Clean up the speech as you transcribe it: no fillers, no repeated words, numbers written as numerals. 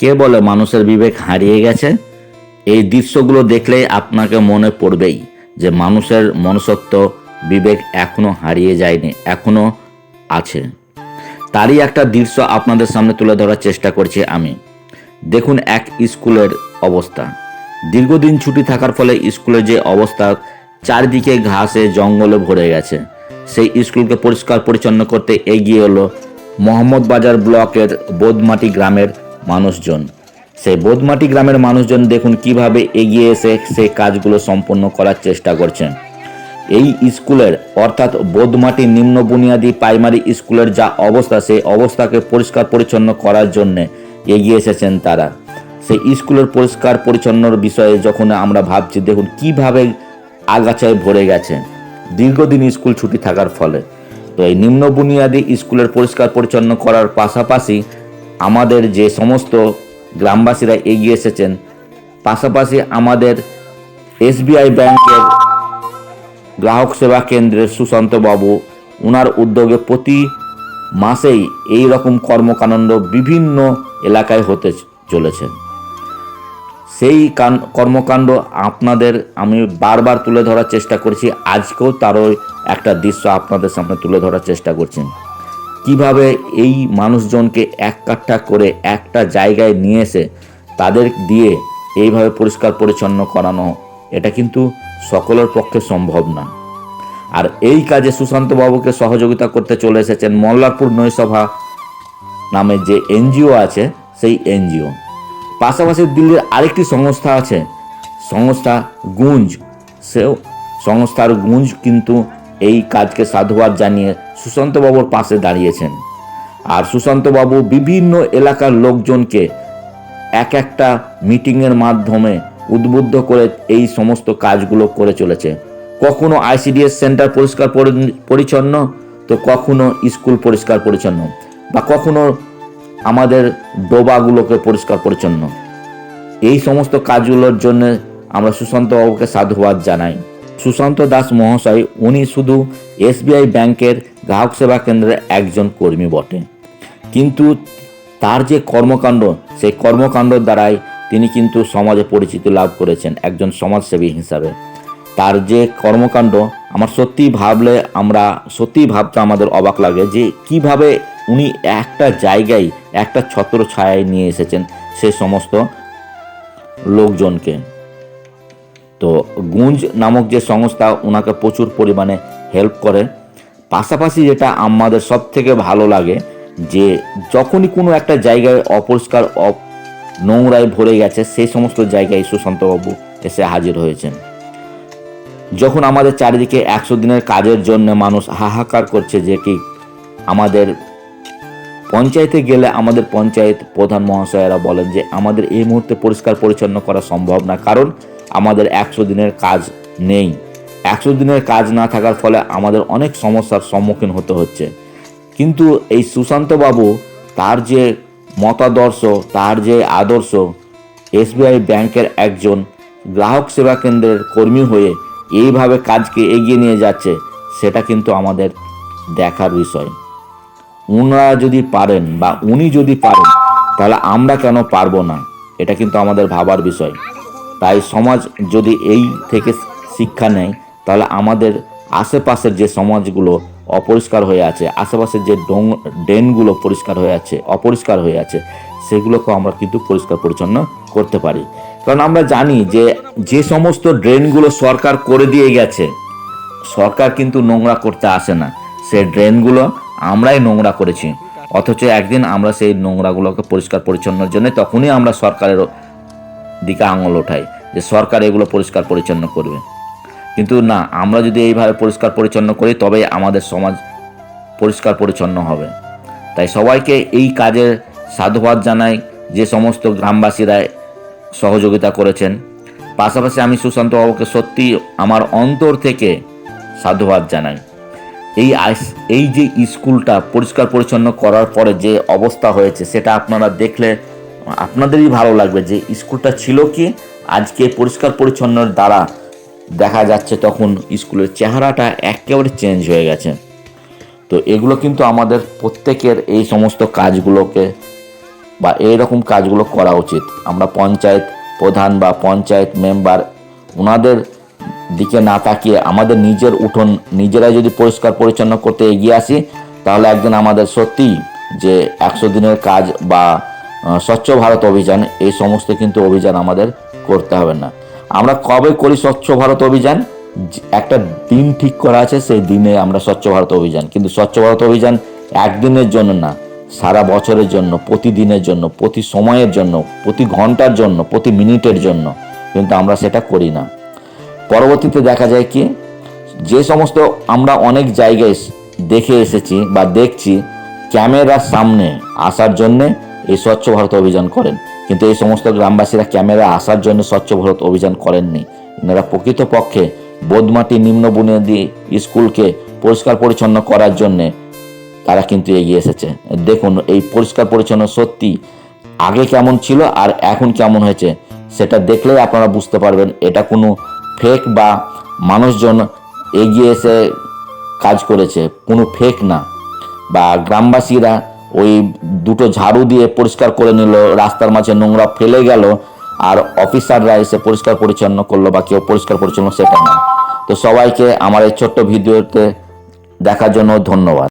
কে বলে মানুষের বিবেক হারিয়ে গেছে? এই দৃশ্যগুলো দেখলেই আপনাকে মনে পড়বেই যে মানুষের মনুষ্যত্ব, বিবেক এখনো হারিয়ে যায়নি, এখনো আছে। তারই একটা দৃশ্য আপনাদের সামনে তুলে ধরার চেষ্টা করছি আমি। দেখুন এক স্কুলের অবস্থা। দীর্ঘদিন ছুটি থাকার ফলে স্কুলের যে অবস্থা, চারিদিকে ঘাসে জঙ্গলে ভরে গেছে। সেই স্কুলকে পরিষ্কার পরিচ্ছন্ন করতে এগিয়ে এলো মোহাম্মদ বাজার ব্লকের বোদমাটি গ্রামের মানুষজন। সেই বোদমাটি গ্রামের মানুষজন দেখুন কিভাবে এগিয়ে এসে সেই কাজগুলো সম্পন্ন করার চেষ্টা করছেন। এই স্কুলের অর্থাৎ বোদমাটি নিম্ন বুনিয়াদী প্রাইমারি স্কুলের যা অবস্থা, সেই অবস্থাকে পরিষ্কার পরিচ্ছন্ন করার জন্য এগিয়ে এসেছেন তারা। সেই স্কুলের পরিষ্কার পরিচ্ছন্নর বিষয়ে যখন আমরা ভাবছি, দেখুন কিভাবে আগাছায় ভরে গেছে দীর্ঘদিন স্কুল ছুটি থাকার ফলে। তো এই নিম্ন বুনিয়াদী স্কুলের পরিষ্কার পরিচ্ছন্ন করার পাশাপাশি আমাদের যে সমস্ত গ্রামবাসীরা এগিয়ে এসেছেন, পাশাপাশি আমাদের এসবিআই ব্যাংকের গ্রাহক সেবা কেন্দ্রের সুশান্ত বাবু, ওনার উদ্যোগে প্রতি মাসেই এই রকম কর্মকাণ্ড বিভিন্ন এলাকায় হতে চলেছে। সেই কর্মকাণ্ড আপনাদের আমি বারবার তুলে ধরার চেষ্টা করছি। আজকেও তারও একটা দৃশ্য আপনাদের সামনে তুলে ধরার চেষ্টা করছি। কিভাবে এই মানুষজনকে এক কাঠা করে একটা জায়গায় নিয়ে এসে তাদের দিয়ে এইভাবে পরিষ্কার পরিচ্ছন্ন করানো, এটা কিন্তু সকলের পক্ষে সম্ভব না। আর এই কাজে সুশান্ত বাবুকে সহযোগিতা করতে চলে এসেছেন মল্লারপুর নৈসভা নামে যে এনজিও আছে, সেই এনজিও। পাশাপাশি দিল্লির আরেকটি সংস্থা আছে, সংস্থা গুঞ্জ। সেও সংস্থার গুঞ্জ কিন্তু এই কাজকে সাধুবাদ জানিয়ে সুশান্তবাবুর পাশে দাঁড়িয়েছেন। আর সুশান্তবাবু বিভিন্ন এলাকার লোকজনকে এক একটা মিটিংয়ের মাধ্যমে উদ্বুদ্ধ করে এই সমস্ত কাজগুলো করে চলেছে। কখনো আইসিডিএস সেন্টার পরিষ্কার পরিচ্ছন্ন, তো কখনো স্কুল পরিষ্কার পরিচ্ছন্ন, বা কখনো আমাদের ডোবাগুলোকে পরিষ্কার পরিচ্ছন্ন। এই সমস্ত কাজগুলোর জন্য আমরা সুশান্তবাবুকে সাধুবাদ জানাই। সুশান্ত দাস মহাশয় উনি শুধু এসবিআই ব্যাংকের গ্রাহক সেবা কেন্দ্রের একজন কর্মী বটে, কিন্তু তার যে কর্মকাণ্ড, সেই কর্মকাণ্ডের দ্বারাই তিনি কিন্তু সমাজে পরিচিতি লাভ করেছেন একজন সমাজসেবী হিসাবে। তার যে কর্মকাণ্ড আমার সত্যিই ভাবতে আমাদের অবাক লাগে যে কিভাবে উনি একটা জায়গায় একটা ছত্র ছায়ায় নিয়ে এসেছেন সেই সমস্ত লোকজনকে। তো গুঞ্জ নামক যে সংস্থা ওনাকে প্রচুর পরিমাণে হেল্প করে। পাশাপাশি যেটা আমাদের সব থেকে ভালো লাগে যে যখনই কোনো একটা জায়গায় অপরিষ্কার নোংরায় ভরে গেছে, সেই সমস্ত জায়গায় সুশান্তবাবু এসে হাজির হয়েছেন। যখন আমাদের চারিদিকে 100 দিনের কাজের জন্য মানুষ হাহাকার করছে যে কি আমাদের পঞ্চায়েতে গেলে আমাদের পঞ্চায়েত প্রধান মহাশয়েরা বলেন যে আমাদের এই মুহূর্তে পরিষ্কার পরিচ্ছন্ন করা সম্ভব না, কারণ আমাদের 100 দিনের কাজ নেই। 100 দিনের কাজ না থাকার ফলে আমাদের অনেক সমস্যার সম্মুখীন হতে হচ্ছে। কিন্তু এই সুশান্তবাবু তার যে মতাদর্শ, তার যে আদর্শ, এসবিআই ব্যাংকের একজন গ্রাহক সেবা কেন্দ্রের কর্মী হয়ে এইভাবে কাজকে এগিয়ে নিয়ে যাচ্ছে, সেটা কিন্তু আমাদের দেখার বিষয়। উনারা যদি পারেন বা উনি যদি পারেন, তাহলে আমরা কেন পারবো না, এটা কিন্তু আমাদের ভাবার বিষয়। তাই সমাজ যদি এই থেকে শিক্ষা নেয়, তাহলে আমাদের আশেপাশের যে সমাজগুলো অপরিষ্কার হয়ে আছে, আশেপাশের যে ড্রেনগুলো অপরিষ্কার হয়ে আছে, সেগুলোকেও আমরা কিন্তু পরিষ্কার পরিচ্ছন্ন করতে পারি। কারণ আমরা জানি যে যে সমস্ত ড্রেনগুলো সরকার করে দিয়ে গেছে, সরকার কিন্তু নোংরা করতে আসে না, সেই ড্রেনগুলো আমরাই নোংরা করেছি। অথচ একদিন আমরা সেই নোংরাগুলোকে পরিষ্কার পরিচ্ছন্নের জন্য তখনই আমরা সরকারের দিকে আঙুল ওঠাই যে সরকার এগুলো পরিষ্কার পরিচ্ছন্ন করবে। কিন্তু না, আমরা যদি এইভাবে পরিষ্কার পরিচ্ছন্ন করি তবেই আমাদের সমাজ পরিষ্কার পরিচ্ছন্ন হবে। তাই সবাইকে এই কাজের সাধুবাদ জানাই যে সমস্ত গ্রামবাসীরা সহযোগিতা করেছেন। পাশাপাশি আমি সুশান্তবাবুকে সত্যি আমার অন্তর থেকে সাধুবাদ জানাই। এই যে স্কুলটা পরিষ্কার পরিচ্ছন্ন করার পরে যে অবস্থা হয়েছে, সেটা আপনারা দেখলে আপনাদেরই ভালো লাগবে যে স্কুলটা ছিল কি, আজকে পরিষ্কার পরিচ্ছন্নের দ্বারা দেখা যাচ্ছে তখন স্কুলের চেহারাটা একেবারে চেঞ্জ হয়ে গেছে। তো তো এগুলো কিন্তু আমাদের প্রত্যেকের এই সমস্ত কাজগুলোকে বা এইরকম কাজগুলো করা উচিত। আমরা পঞ্চায়েত প্রধান বা পঞ্চায়েত মেম্বার ওনাদের দিকে না তাকিয়ে আমাদের নিজের উঠোন নিজেরাই যদি পরিষ্কার পরিচ্ছন্ন করতে এগিয়ে আসি, তাহলে একদিন আমাদের সত্যি যে 100 দিনের কাজ বা স্বচ্ছ ভারত অভিযান, এই সমস্ত কিন্তু অভিযান আমাদের করতে হবে না। আমরা কবে করি স্বচ্ছ ভারত অভিযান? একটা দিন ঠিক করা আছে, সেই দিনে আমরা স্বচ্ছ ভারত অভিযান, কিন্তু স্বচ্ছ ভারত অভিযান একদিনের জন্য না, সারা বছরের জন্য, প্রতিদিনের জন্য, প্রতি সময়ের জন্য, প্রতি ঘন্টার জন্য, প্রতি মিনিটের জন্য, কিন্তু আমরা সেটা করি না। পরবর্তীতে দেখা যায় কি, যে সমস্ত আমরা অনেক জায়গায় দেখে এসেছি বা দেখছি ক্যামেরার সামনে আসার জন্যে এই স্বচ্ছ ভারত অভিযান করেন, কিন্তু এই সমস্ত গ্রামবাসীরা ক্যামেরা আসার জন্য স্বচ্ছ ভারত অভিযান করেননি। এনারা প্রকৃতপক্ষে বোদমাটি নিম্ন বুনিয়াদী স্কুলকে পরিষ্কার পরিচ্ছন্ন করার জন্যে তারা কিন্তু এগিয়ে এসেছে। দেখুন এই পরিষ্কার পরিচ্ছন্ন সত্যি আগে কেমন ছিল আর এখন কেমন হয়েছে, সেটা দেখলেই আপনারা বুঝতে পারবেন এটা কোনো ফেক বা মানুষজন এগিয়ে এসে কাজ করেছে, কোনো ফেক না। বা গ্রামবাসীরা ওই দুটো ঝাড়ু দিয়ে পরিষ্কার করে নিল, রাস্তার মাঝে নোংরা ফেলে গেল, আর অফিসাররা এসে পরিষ্কার পরিচ্ছন্ন করলো বা কেউ পরিষ্কার পরিচ্ছন্ন, সেটা না। তো সবাইকে আমার এই ছোট্ট ভিডিওতে দেখার জন্য ধন্যবাদ।